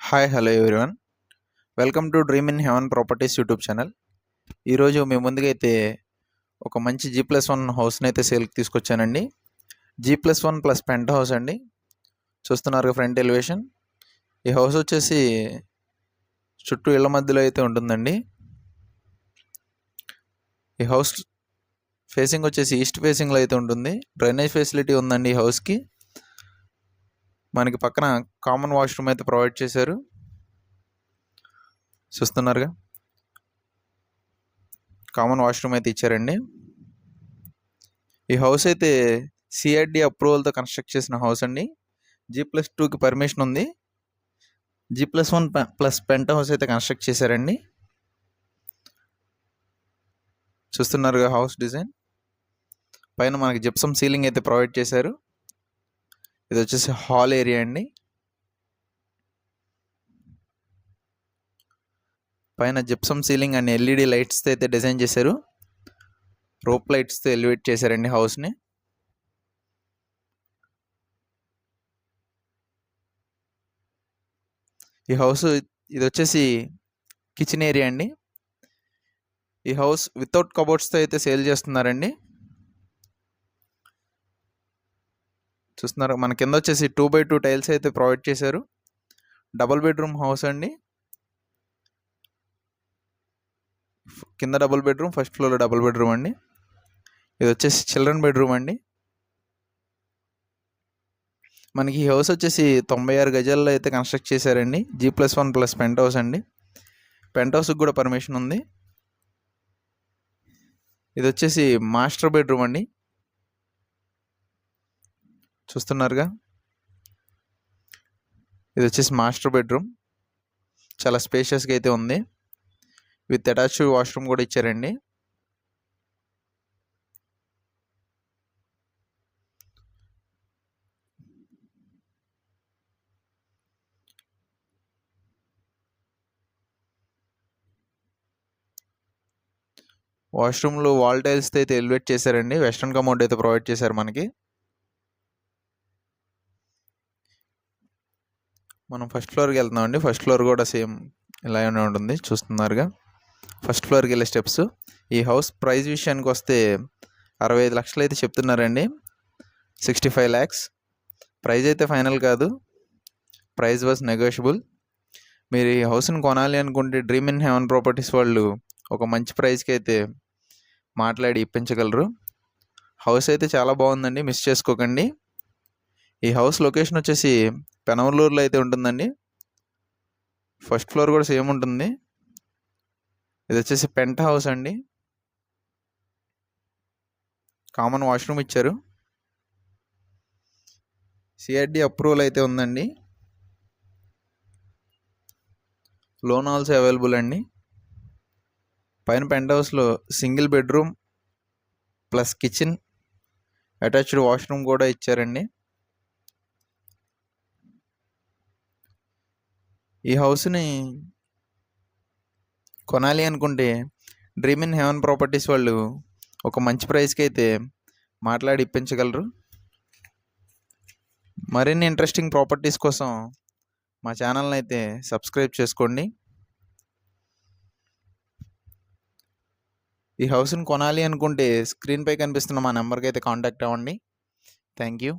Hi hello everyone. Welcome to dream in heaven properties YouTube channel. ఈరోజు మీ ముందుకైతే ఒక మంచి G+1 హౌస్ని అయితే సేల్కి తీసుకొచ్చానండి. G+1 ప్లస్ పెంట్ హౌస్ అండి. చూస్తున్నారు ఫ్రంట్ ఎలివేషన్. ఈ హౌస్ వచ్చేసి చుట్టూ ఇళ్ల మధ్యలో అయితే ఉంటుందండి. ఈ హౌస్ ఫేసింగ్ వచ్చేసి ఈస్ట్ ఫేసింగ్లో అయితే ఉంటుంది. డ్రైనేజ్ ఫెసిలిటీ ఉందండి ఈ హౌస్కి. మనకి పక్కన కామన్ వాష్రూమ్ అయితే ప్రొవైడ్ చేశారు. చూస్తున్నారుగా, కామన్ వాష్రూమ్ అయితే ఇచ్చారండి. ఈ హౌస్ అయితే సిఆర్డి అప్రూవల్తో కన్స్ట్రక్ట్ చేసిన హౌస్ అండి. G+2కి పర్మిషన్ ఉంది. G+1 ప్లస్ పెంట్ హౌస్ అయితే కన్స్ట్రక్ట్ చేశారండి. చూస్తున్నారుగా హౌస్ డిజైన్. పైన మనకి జిప్సమ్ సీలింగ్ అయితే ప్రొవైడ్ చేశారు. ఇది వచ్చేసి హాల్ ఏరియా అండి. పైన జిప్సమ్ సీలింగ్ అండ్ ఎల్ఈడి లైట్స్తో అయితే డిజైన్ చేశారు. రోప్ లైట్స్తో ఎలివేట్ చేశారండి హౌస్ని. ఈ హౌస్ ఇది వచ్చేసి కిచెన్ ఏరియా అండి. ఈ హౌస్ వితౌట్ కబోర్డ్స్తో అయితే సేల్ చేస్తున్నారండి. చూస్తున్నారు, మన కింద వచ్చేసి 2x2 టైల్స్ అయితే ప్రొవైడ్ చేశారు. డబుల్ బెడ్రూమ్ హౌస్ అండి. కింద డబుల్ బెడ్రూమ్, ఫస్ట్ ఫ్లోర్లో డబుల్ బెడ్రూమ్ అండి. ఇది వచ్చేసి చిల్డ్రన్ బెడ్రూమ్ అండి. మనకి ఈ హౌస్ వచ్చేసి 96 గజాల్లో అయితే కన్స్ట్రక్ట్ చేశారండి. G+1 ప్లస్ పెంట్ హౌస్ అండి. పెంట్ హౌస్కి కూడా పర్మిషన్ ఉంది. ఇది వచ్చేసి మాస్టర్ బెడ్రూమ్ అండి. చూస్తున్నారుగా, ఇది వచ్చేసి మాస్టర్ బెడ్రూమ్. చాలా స్పేషియస్గా అయితే ఉంది. విత్ అటాచ్డ్ వాష్రూమ్ కూడా ఇచ్చారండి. వాష్రూమ్లో వాల్ టైల్స్తో అయితే ఎలివేట్ చేశారండి. వెస్ట్రన్ కమోడ్ అయితే ప్రొవైడ్ చేశారు మనకి. మనం ఫస్ట్ ఫ్లోర్కి వెళ్తున్నామండి. ఫస్ట్ ఫ్లోర్ కూడా సేమ్ ఇలానే ఉంటుంది. చూస్తున్నారుగా, ఫస్ట్ ఫ్లోర్కి వెళ్ళే స్టెప్స్. ఈ హౌస్ ప్రైస్ విషయానికి వస్తే 65 లక్షలు అయితే చెప్తున్నారండి. 65 lakhs. ప్రైస్ అయితే ఫైనల్ కాదు, ప్రైస్ వాజ్ నెగోషియబుల్. మీరు ఈ హౌస్ని కొనాలి అనుకుంటే డ్రీమ్ ఇన్ హెవెన్ ప్రాపర్టీస్ వాళ్ళు ఒక మంచి ప్రైస్కి అయితే మాట్లాడి ఇప్పించగలరు. హౌస్ అయితే చాలా బాగుందండి, మిస్ చేసుకోకండి. ఈ హౌస్ లొకేషన్ వచ్చేసి పెనమలూరులో అయితే ఉంటుందండి. ఫస్ట్ ఫ్లోర్ కూడా సేమ్ ఉంటుంది. ఇది వచ్చేసి పెంట్ హౌస్ అండి. కామన్ వాష్రూమ్ ఇచ్చారు. సిఆర్డి అప్రూవల్ అయితే ఉందండి. లోన్ ఆల్సో అవైలబుల్ అండి. పైన పెంట్ హౌస్లో single bedroom plus kitchen, attached washroom కూడా ఇచ్చారండి. ఈ హౌస్ని కొనాలి అనుకుంటే డ్రీమ్ ఇన్ హెవెన్ ప్రాపర్టీస్ వాళ్ళు ఒక మంచి ప్రైస్కి అయితే మాట్లాడి ఇప్పించగలరు. మరిన్ని ఇంట్రెస్టింగ్ ప్రాపర్టీస్ కోసం మా ఛానల్ని అయితే సబ్స్క్రైబ్ చేసుకోండి. ఈ హౌస్ని కొనాలి అనుకుంటే స్క్రీన్పై కనిపిస్తున్న మా నెంబర్కి అయితే కాంటాక్ట్ అవ్వండి. Thank you.